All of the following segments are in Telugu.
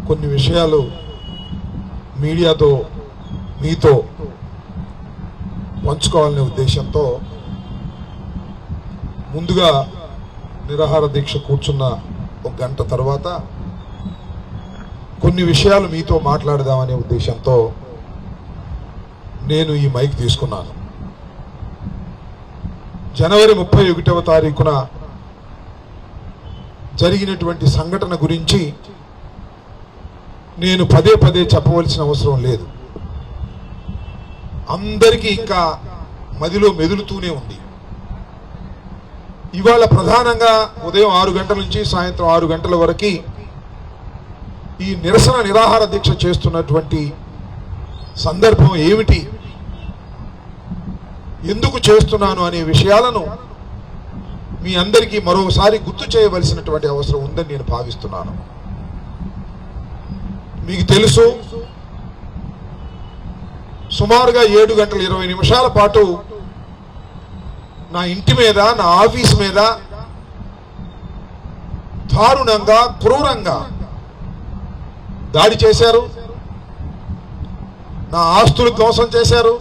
కొన్ని విషయాలు మీడియాతో మీతో పంచుకోవాలనే ఉద్దేశంతో ముందుగా నిరాహార దీక్ష కూర్చున్న ఒక గంట తర్వాత కొన్ని విషయాలు మీతో మాట్లాడదామనే ఉద్దేశంతో నేను ఈ మైక్ తీసుకున్నాను. జనవరి 31వ తారీఖున జరిగినటువంటి సంఘటన గురించి నేను పదే పదే చెప్పవలసిన అవసరం లేదు. అందరికీ ఇంకా మదిలో మెదులుతూనే ఉంది. ఇవాళ ప్రధానంగా ఉదయం 6 గంటల నుంచి సాయంత్రం 6 గంటల వరకు ఈ నిరాహార దీక్ష చేస్తున్నటువంటి సందర్భం ఏమిటి, ఎందుకు చేస్తున్నాను అనే విషయాలను మీ అందరికీ మరోసారి గుర్తు చేయవలసినటువంటి అవసరం ఉందని నేను భావిస్తున్నాను. మీకు తెలుసు, సుమారుగా 7 గంటల 20 నిమిషాల పాటు నా ఇంటి మీద, నా ఆఫీస్ మీద దారుణంగా, క్రూరంగా దాడి చేశారు. నా ఆస్తులు ధ్వంసం చేశారు,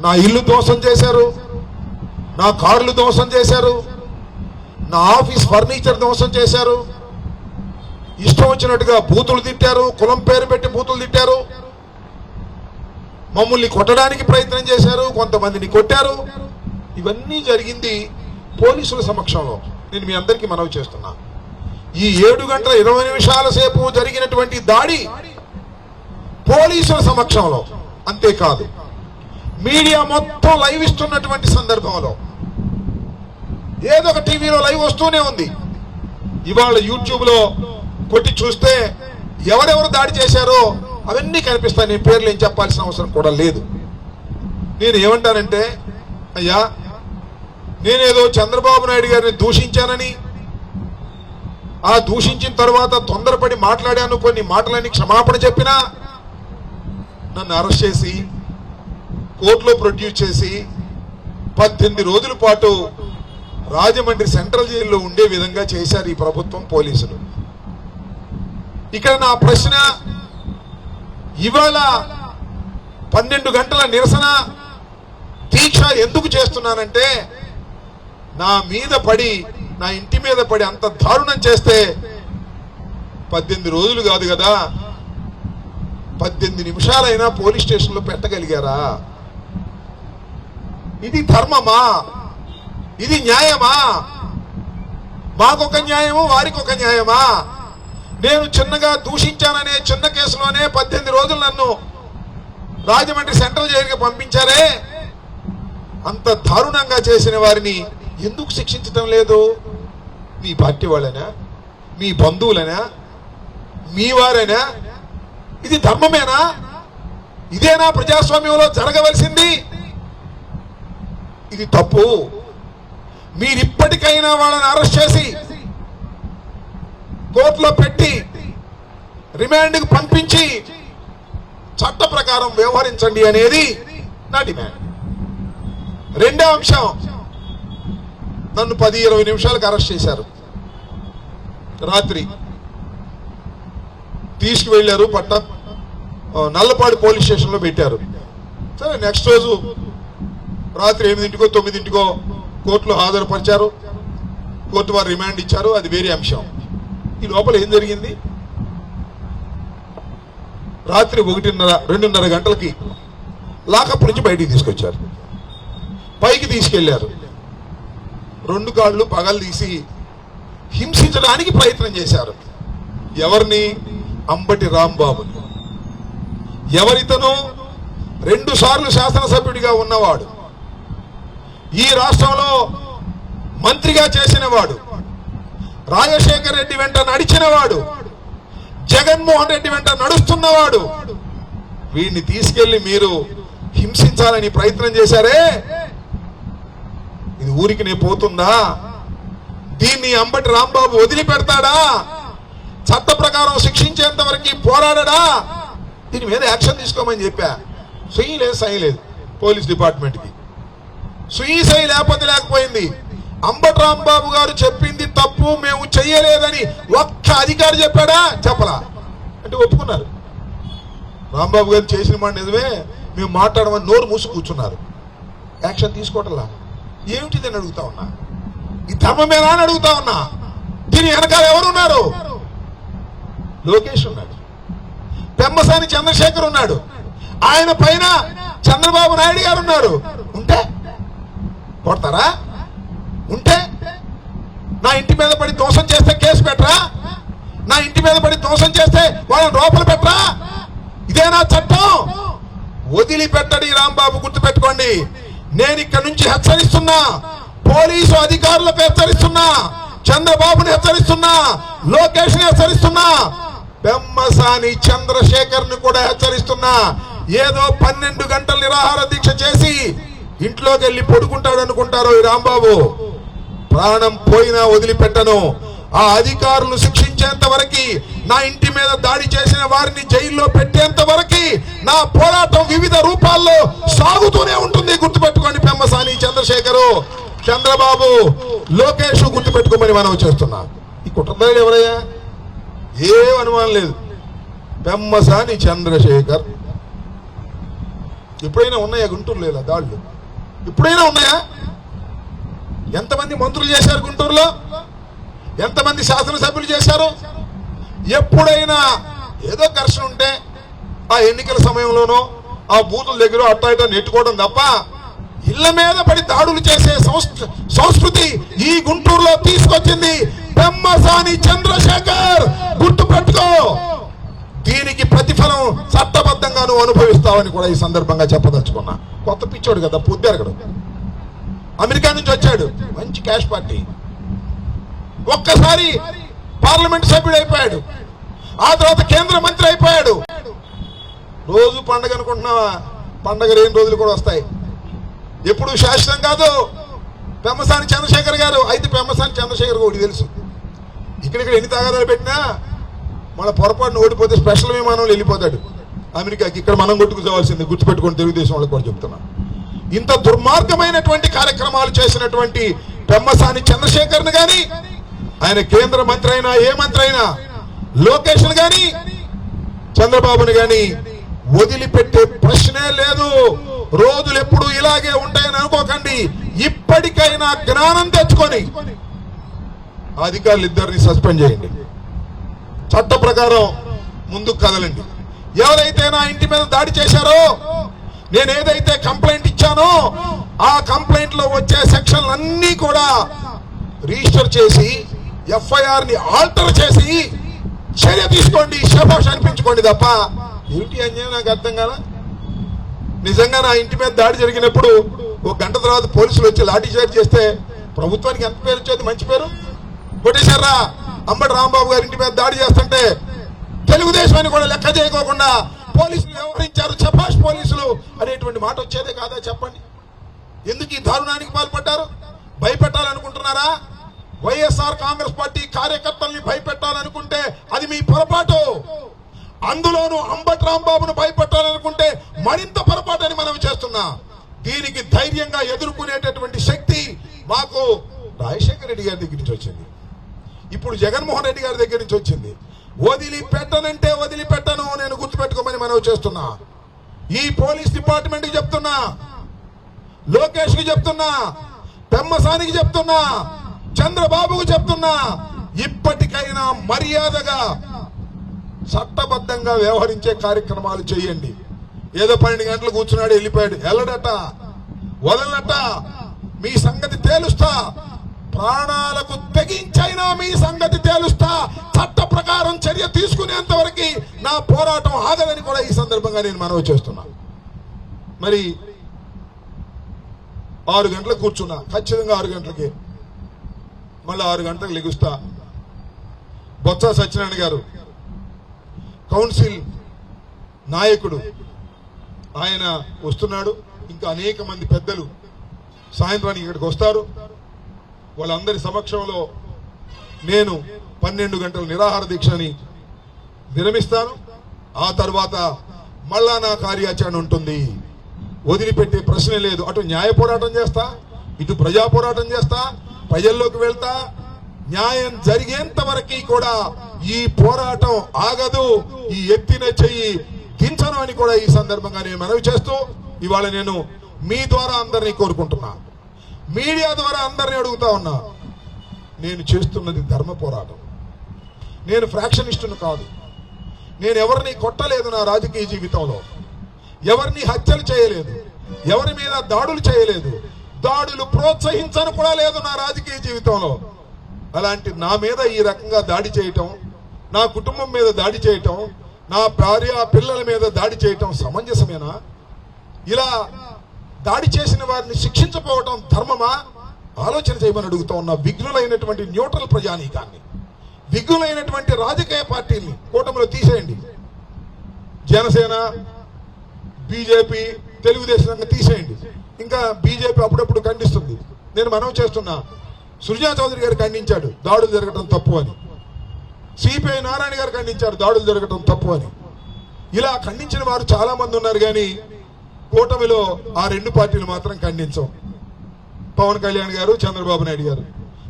నా ఇల్లు ధ్వంసం చేశారు, నా కార్లు ధ్వంసం చేశారు, నా ఆఫీస్ ఫర్నిచర్ ధ్వంసం చేశారు. ఇష్టం వచ్చినట్టుగా బూతులు తిట్టారు, కులం పేరు పెట్టి బూతులు తిట్టారు, మమ్మల్ని కొట్టడానికి ప్రయత్నం చేశారు, కొంతమందిని కొట్టారు. ఇవన్నీ జరిగింది పోలీసుల సమక్షంలో. నేను మీ అందరికీ మనవి చేస్తున్నా, ఈ 7 గంటల 20 నిమిషాల సేపు జరిగినటువంటి దాడి పోలీసుల సమక్షంలో. అంతేకాదు, మీడియా మొత్తం లైవ్ ఇస్తున్నటువంటి సందర్భంలో, ఏదో ఒక టీవీలో లైవ్ వస్తూనే ఉంది. ఇవాళ యూట్యూబ్లో కొట్టి చూస్తే ఎవరెవరు దాడి చేశారో అవన్నీ కనిపిస్తాయి. నేను పేర్లు ఏం చెప్పాల్సిన అవసరం కూడా లేదు. నేను ఏమంటానంటే, అయ్యా, నేనేదో చంద్రబాబు నాయుడు గారిని దూషించానని, ఆ దూషించిన తర్వాత తొందరపడి మాట్లాడాను, కొన్ని మాటలని క్షమాపణ చెప్పినా నన్ను అరెస్ట్ చేసి కోర్టులో ప్రొడ్యూస్ చేసి 18 రోజుల పాటు రాజమండ్రి సెంట్రల్ జైల్లో ఉండే విధంగా చేశారు ఈ ప్రభుత్వం, పోలీసులు. ఇక్కడ నా ప్రశ్న, ఇవాళ 12 గంటల నిరసన దీక్ష ఎందుకు చేస్తున్నానంటే, నా మీద పడి, నా ఇంటి మీద పడి అంత దారుణం చేస్తే 18 రోజులు కాదు కదా, 18 నిమిషాలైనా పోలీస్ స్టేషన్లో పెట్టగలిగారా? ఇది ధర్మమా? ఇది న్యాయమా? మాకొక న్యాయము, వారికి ఒక న్యాయమా? నేను చిన్నగా దూషించాననే చిన్న కేసులోనే 18 రోజులు నన్ను రాజమండ్రి సెంట్రల్ జైలుకి పంపించారే. అంత దారుణంగా చేసిన వారిని ఎందుకు శిక్షించటం లేదు? మీ పార్టీ వాళ్ళనా, మీ బంధువులనా, మీ వారేనా? ఇది ధర్మమేనా? ఇదేనా ప్రజాస్వామ్యంలో జరగవలసింది? ఇది తప్పు. మీరిప్పటికైనా వాళ్ళని అరెస్ట్ చేసి కోర్టులో పెట్టి రిమాండ్కి పంపించి చట్ట ప్రకారం వ్యవహరించండి అనేది నా డిమాండ్. రెండో అంశం, నన్ను 10-20 నిమిషాలకు అరెస్ట్ చేశారు. రాత్రి తీసుకువెళ్ళారు, నల్లపాడు పోలీస్ స్టేషన్లో పెట్టారు. సరే, నెక్స్ట్ రోజు రాత్రి 8-9 కోర్టులో హాజరుపరిచారు. కోర్టు వారు రిమాండ్ ఇచ్చారు, అది వేరే అంశం. ఈ లోపల ఏం జరిగింది? రాత్రి 1:30-2:30 గంటలకి లాకప్ నుంచి బయటికి తీసుకొచ్చారు. పైకి తీసుకెళ్లారు. 2 కాళ్ళు పగలు తీసి హింసించడానికి ప్రయత్నం చేశారు. ఎవరిని? అంబటి రాంబాబుని. ఎవరితను? 2 సార్లు శాసనసభ్యుడిగా ఉన్నవాడు, ఈ రాష్ట్రంలో మంత్రిగా చేసినవాడు, రాజశేఖర్ రెడ్డి వెంట నడిచినవాడు, జగన్మోహన్ రెడ్డి వెంట నడుస్తున్నవాడు. వీడిని తీసుకెళ్లి మీరు హింసించాలని ప్రయత్నం చేశారే, ఇది ఊరికినే పోతుందా? దీన్ని అంబటి రాంబాబు వదిలిపెడతాడా? చట్ట ప్రకారం శిక్షించేంత వరకు పోరాడడా? దీని మీద యాక్షన్ తీసుకోమని చెప్పా. సుయి లేదు, సై లేదు పోలీస్ డిపార్ట్మెంట్కి. సుయి సై లేకపోయింది. అంబటి రాంబాబు గారు చెప్పింది తప్పు, మేము చెయ్యలేదని ఒక్క అధికారి చెప్పాడా? చెప్పలా. అంటే ఒప్పుకున్నారు. రాంబాబు గారు చేసిన మాట నిజమే, మేము మాట్లాడమని నోరు మూసి కూర్చున్నారు. యాక్షన్ తీసుకోవటంలా. ఏమిటిది అని అడుగుతా ఉన్నా. ఈ ధర్మమేనా అని అడుగుతా ఉన్నా. దీని వెనకాల ఎవరున్నారు? లోకేష్ ఉన్నాడు, పెమ్మసాని చంద్రశేఖర్ ఉన్నాడు, ఆయన పైన చంద్రబాబు నాయుడు గారు ఉన్నారు. ఉంటే కొడతారా? ఉంటే నా ఇంటి మీద పడి దోషం చేస్తే కేసు పెట్టరా? నా ఇంటి మీద పడి దోషం చేస్తే వాళ్ళని లోపల పెట్టరా? ఇదేనా చట్టం? వదిలిపెట్టడి రాంబాబు, గుర్తుపెట్టుకోండి. నేను ఇక్కడ నుంచి హెచ్చరిస్తున్నా, పోలీసు అధికారులకు హెచ్చరిస్తున్నా, చంద్రబాబుని హెచ్చరిస్తున్నా, లోకేష్ ని హెచ్చరిస్తున్నా, పెమ్మసాని చంద్రశేఖర్ ని కూడా హెచ్చరిస్తున్నా. ఏదో 12 గంటల నిరాహార దీక్ష చేసి ఇంట్లోకి వెళ్ళి పడుకుంటాడు అనుకుంటారు ఈ రాంబాబు. ప్రాణం పోయినా వదిలిపెట్టను. ఆ అధికారులు శిక్షించేంత వరకు, నా ఇంటి మీద దాడి చేసిన వారిని జైల్లో పెట్టేంత వరకు నా పోరాటం వివిధ రూపాల్లో సాగుతూనే ఉంటుంది. గుర్తుపెట్టుకోండి. పెమ్మసాని చంద్రశేఖరు, చంద్రబాబు, లోకేష్ గుర్తుపెట్టుకోమని మనం చేస్తున్నా. ఈ కుట్రదారులు ఎవరయ్యా? ఏ అనుమానం లేదు. పెమ్మసాని చంద్రశేఖర్. ఎప్పుడైనా ఉన్నాయా గుంటూరులో ఇలా దాడులు? ఎప్పుడైనా ఉన్నాయా? ఎంతమంది మంత్రులు చేశారు గుంటూరులో? ఎంతమంది శాసనసభ్యులు చేశారు? ఎప్పుడైనా ఏదో ఘర్షణ ఉంటే ఆ ఎన్నికల సమయంలోనో ఆ బూతుల దగ్గర అట్టా ఇటా నెట్టుకోవడం తప్ప ఇళ్ల మీద పడి దాడులు చేసే సంస్కృతి ఈ గుంటూరులో తీసుకొచ్చింది పెమ్మసాని చంద్రశేఖర్. గుర్తుపెట్టుకో. దీనికి ప్రతిఫలం చట్టబద్ధంగా నువ్వు అనుభవిస్తావని కూడా ఈ సందర్భంగా చెప్పదలుచుకున్నా. కొత్త పిచ్చోడు కదా, పొద్దురగడు, అమెరికా నుంచి వచ్చాడు, మంచి క్యాష్ పార్టీ. ఒక్కసారి పార్లమెంట్ సభ్యుడు అయిపోయాడు, ఆ తర్వాత కేంద్ర మంత్రి అయిపోయాడు. రోజు పండగ అనుకుంటున్నావా? పండగ 2 రోజులు కూడా వస్తాయి. ఎప్పుడు శాశ్వతం కాదు. పెమ్మసాని చంద్రశేఖర్ గారు అయితే పెమ్మసాని చంద్రశేఖర్ ఒకటి తెలుసు, ఇక్కడిక్కడ ఎన్ని తగాదాలు పెట్టినా మన పొరపాటును ఓడిపోతే స్పెషల్ విమానంలో వెళ్ళిపోతాడు అమెరికాకి. ఇక్కడ మనం కొట్టుకుపోవాల్సింది. గుర్తుపెట్టుకోండి, తెలుగుదేశం వాళ్ళకి కూడా చెప్తున్నా. ఇంత దుర్మార్గమైనటువంటి కార్యక్రమాలు చేసినటువంటి పెమ్మసాని చంద్రశేఖర్ని గాని, ఆయన కేంద్ర మంత్రి అయినా ఏ మంత్రి అయినా, లోకేష్ గాని చంద్రబాబుని గాని వదిలిపెట్టే ప్రశ్నే లేదు. రోజులు ఎప్పుడు ఇలాగే ఉంటాయని అనుకోకండి. ఇప్పటికైనా జ్ఞానం తెచ్చుకొని అధికారులు ఇద్దరిని సస్పెండ్ చేయండి. చట్ట ప్రకారం ముందుకు కదలండి. ఎవరైతే నా ఇంటి మీద దాడి చేశారో, నేను ఏదైతే కంప్లైంట్ ఇచ్చానో ఆ కంప్లైంట్ లో వచ్చే సెక్షన్లు అన్నీ కూడా రిజిస్టర్ చేసి ఎఫ్ఐఆర్ ని ఆల్టర్ చేసి చర్య తీసుకోండి, శభాష్ అనిపించుకోండి తప్ప ఏమిటి అన్యాయం నాకు అర్థం కాదా. నిజంగా నా ఇంటి మీద దాడి జరిగినప్పుడు 1 గంట తర్వాత పోలీసులు వచ్చి లాఠీ చార్జ్ చేస్తే ప్రభుత్వానికి ఎంత పేరు వచ్చేది? మంచి పేరు. కొట్టేశారా? అంబటి రాంబాబు గారి ఇంటి మీద దాడి చేస్తుంటే తెలుగుదేశం అని కూడా లెక్క చేయకోకుండా పోలీసులు వ్యవహరించారు, శభాష్ పోలీసులు అనేటువంటి మాట వచ్చేదే కాదా? చెప్పండి. ఎందుకు ఈ దారుణానికి పాల్పడ్డారు? భయపెట్టాలనుకుంటున్నారా? వైఎస్ఆర్ కాంగ్రెస్ పార్టీ కార్యకర్తల్ని భయపెట్టాలనుకుంటే అది మీ పొరపాటు. అందులోనూ అంబటి రాంబాబును భయపెట్టాలనుకుంటే మరింత పొరపాటు అని మనం చేస్తున్నా. దీనికి ధైర్యంగా ఎదుర్కొనేటటువంటి శక్తి మాకు రాజశేఖర రెడ్డి గారి దగ్గర నుంచి వచ్చింది, ఇప్పుడు జగన్మోహన్ రెడ్డి గారి దగ్గర నుంచి వచ్చింది. వదిలిపెట్టనంటే వదిలిపెట్టను. నేను గుర్తుపెట్టుకోమని మనం చేస్తున్నా. ఈ పోలీస్ డిపార్ట్మెంట్ కి చెప్తున్నా, లోకేష్ కి చెప్తున్నా, పెమ్మసానికి చెప్తున్నా, చంద్రబాబుకు చెప్తున్నా, ఇప్పటికైనా మర్యాదగా చట్టబద్ధంగా వ్యవహరించే కార్యక్రమాలు చేయండి. ఏదో 12 గంటలు కూర్చున్నాడు, వెళ్ళిపోయాడు, వెళ్ళడట, వదలట. మీ సంగతి తేలుస్తా. ప్రాణాలకు తెగించైనా మీ సంగతి తేలుస్తా. చట్ట ప్రకారం చర్య తీసుకునేంత వరకు నా పోరాటం ఆగదని కూడా ఈ సందర్భంగా నేను మనవి చేస్తున్నా. మరి 6 గంటలకు కూర్చున్నా, ఖచ్చితంగా 6 గంటలకి, మళ్ళీ 6 గంటలకు లెగుస్తా. బొత్స సత్యనారాయణ గారు కౌన్సిల్ నాయకుడు, ఆయన వస్తున్నాడు. ఇంకా అనేక మంది పెద్దలు సాయంత్రానికి ఇక్కడికి వస్తారు. వాళ్ళందరి సమక్షంలో నేను 12 గంటల నిరాహార దీక్షని విరమిస్తాను. ఆ తర్వాత మళ్ళా నా కార్యాచరణ ఉంటుంది. వదిలిపెట్టే ప్రశ్నే లేదు. అటు న్యాయ పోరాటం చేస్తా, ఇటు ప్రజా పోరాటం చేస్తా, ప్రజల్లోకి వెళ్తా, న్యాయం జరిగేంత వరకు కూడా ఈ పోరాటం ఆగదు. ఈ ఎత్తిన చెయ్యి దించను అని కూడా ఈ సందర్భంగా నేను మనవి చేస్తూ ఇవాళ నేను మీ ద్వారా అందరినీ కోరుకుంటున్నా, మీడియా ద్వారా అందరినీ అడుగుతా ఉన్నా. నేను చేస్తున్నది ధర్మ పోరాటం. నేను ఫ్రాక్షనిస్టును కాదు. నేను ఎవరిని కొట్టలేదు నా రాజకీయ జీవితంలో, ఎవరిని హత్యలు చేయలేదు, ఎవరి మీద దాడులు చేయలేదు, దాడులు ప్రోత్సహించను కూడా లేదు నా రాజకీయ జీవితంలో. అలాంటి నా మీద ఈ రకంగా దాడి చేయటం, నా కుటుంబం మీద దాడి చేయటం, నా భార్య పిల్లల మీద దాడి చేయటం సమంజసమేనా? ఇలా దాడి చేసిన వారిని శిక్షించకపోవటం ధర్మమా? ఆలోచన చేయమని అడుగుతా ఉన్న విఘ్నులైనటువంటి న్యూట్రల్ ప్రజానీకాన్ని, విఘ్నులైనటువంటి రాజకీయ పార్టీల్ని కూటమిలో తీసేయండి. జనసేన, బీజేపీ, తెలుగుదేశం తీసేయండి. ఇంకా బీజేపీ అప్పుడప్పుడు ఖండిస్తుంది. నేను మనవి చేస్తున్నా, సృజనా చౌదరి గారు ఖండించాడు దాడులు జరగటం తప్పు అని, సిపిఐ నారాయణ గారు ఖండించారు దాడులు జరగటం తప్పు అని. ఇలా ఖండించిన వారు చాలా మంది ఉన్నారు, కానీ కూటమిలో ఆ రెండు పార్టీలు మాత్రం ఖండించం. పవన్ కళ్యాణ్ గారు, చంద్రబాబు నాయుడు గారు.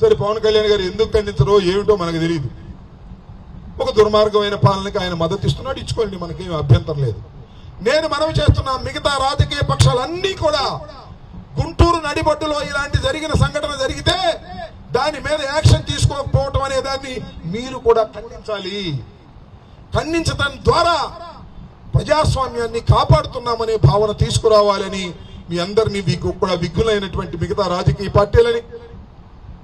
సరే, పవన్ కళ్యాణ్ గారు ఎందుకు ఖండించరో ఏమిటో మనకు తెలియదు. ఒక దుర్మార్గమైన పాలనకి ఆయన మద్దతు ఇస్తున్నాడు, ఇచ్చుకోండి, మనకేం అభ్యంతరం లేదు. నేను మనవి చేస్తున్నా, మిగతా రాజకీయ పక్షాలన్నీ కూడా గుంటూరు నడిబొడ్డులో ఇలాంటి జరిగిన సంఘటన జరిగితే దాని మీద యాక్షన్ తీసుకోకపోవటం అనే దాన్ని మీరు కూడా ఖండించాలి. ఖండించడం ద్వారా ప్రజాస్వామ్యాన్ని కాపాడుతున్నామనే భావన తీసుకురావాలని మీ అందరినీ కూడా విఘ్నులైనటువంటి మిగతా రాజకీయ పార్టీలని,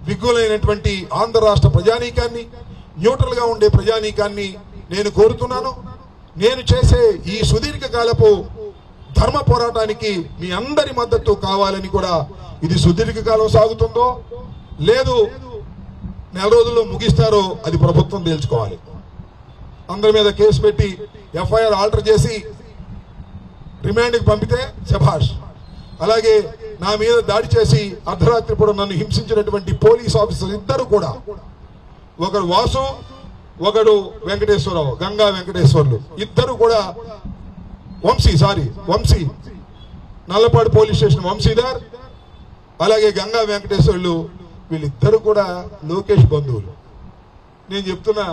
విఘ్నులైనటువంటి ఆంధ్ర రాష్ట్ర ప్రజానీకాన్ని, న్యూట్రల్ గా ఉండే ప్రజానీకాన్ని నేను కోరుతున్నాను. నేను చేసే ఈ సుదీర్ఘకాలపు ధర్మ పోరాటానికి మీ అందరి మద్దతు కావాలని కూడా, ఇది సుదీర్ఘకాలం సాగుతుందో లేదు నెల రోజుల్లో ముగిస్తారో అది ప్రభుత్వం తేల్చుకోవాలి. అందరి మీద కేసు పెట్టి ఎఫ్ఐఆర్ ఆల్టర్ చేసి రిమాండ్కి పంపితే శభాష్. అలాగే నా మీద దాడి చేసి అర్ధరాత్రి పూట నన్ను హింసించినటువంటి పోలీస్ ఆఫీసర్లు ఇద్దరు కూడా, ఒకడు వాసు, ఒకడు వెంకటేశ్వరరావు, గంగా వెంకటేశ్వర్లు, ఇద్దరు కూడా వంశీ నల్లపాడు పోలీస్ స్టేషన్ వంశీధర్, అలాగే గంగా వెంకటేశ్వర్లు, వీళ్ళిద్దరు కూడా లోకేష్ బంధువులు. నేను చెప్తున్నా,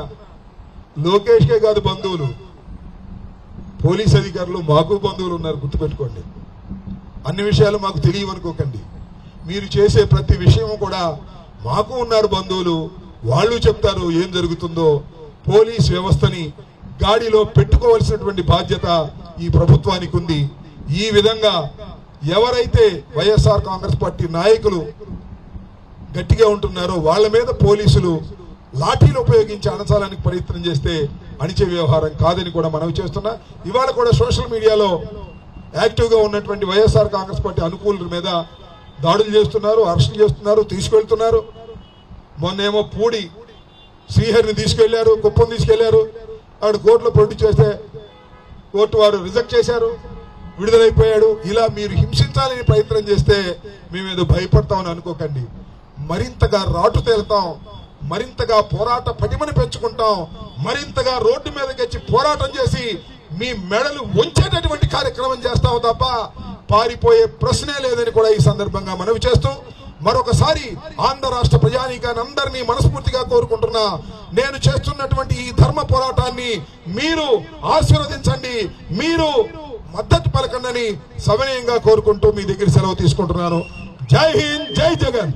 లోకేష్కే కాదు బంధువులు, పోలీస్ అధికారులు మాకు బంధువులు ఉన్నారు, గుర్తుపెట్టుకోండి. అన్ని విషయాలు మాకు తెలియవనుకోకండి. మీరు చేసే ప్రతి విషయం కూడా మాకు ఉన్నారు బంధువులు, వాళ్ళు చెప్తారు ఏం జరుగుతుందో. పోలీస్ వ్యవస్థని గాడిలో పెట్టుకోవాల్సినటువంటి బాధ్యత ఈ ప్రభుత్వానికి ఉంది. ఈ విధంగా ఎవరైతే వైఎస్ఆర్ కాంగ్రెస్ పార్టీ నాయకులు గట్టిగా ఉంటున్నారో వాళ్ళ మీద పోలీసులు లాఠీలు ఉపయోగించి అణచాలని ప్రయత్నం చేస్తే అణిచే వ్యవహారం కాదని కూడా మనవి చేస్తున్నా. ఇవాళ కూడా సోషల్ మీడియాలో యాక్టివ్గా ఉన్నటువంటి వైఎస్ఆర్ కాంగ్రెస్ పార్టీ అనుకూలుల మీద దాడులు చేస్తున్నారు, అరెస్టులు చేస్తున్నారు, తీసుకెళ్తున్నారు. మొన్నేమో పూడి శ్రీహరిని తీసుకెళ్లారు, కుప్పం తీసుకెళ్లారు. ఆవిడ కోర్టులో ప్రొడ్యూస్ చేస్తే కోర్టు వారు రిజెక్ట్ చేశారు, విడుదలైపోయాడు. ఇలా మీరు హింసించాలని ప్రయత్నం చేస్తే మేమేదో భయపడతామని అనుకోకండి. మరింతగా రాటు తేలుతాం, మరింతగా పోరాట పటిమని పెంచుకుంటాం, మరింతగా రోడ్డు మీదకి వచ్చి పోరాటం చేసి మీ మెడలు వంచేటటువంటి కార్యక్రమం చేస్తాం తప్ప పారిపోయే ప్రశ్నే లేదని కూడా ఈ సందర్భంగా మనవి చేస్తూ, మరొకసారి ఆంధ్ర రాష్ట్ర ప్రజానీకాన్ని అందరినీ మనస్ఫూర్తిగా కోరుకుంటున్నా, నేను చేస్తున్నటువంటి ఈ ధర్మ పోరాటాన్ని మీరు ఆశీర్వదించండి, మీరు మద్దతు పలకండి సవినయంగా కోరుకుంటూ మీ దగ్గర సెలవు తీసుకుంటున్నాను. జై హింద్, జై జగన్.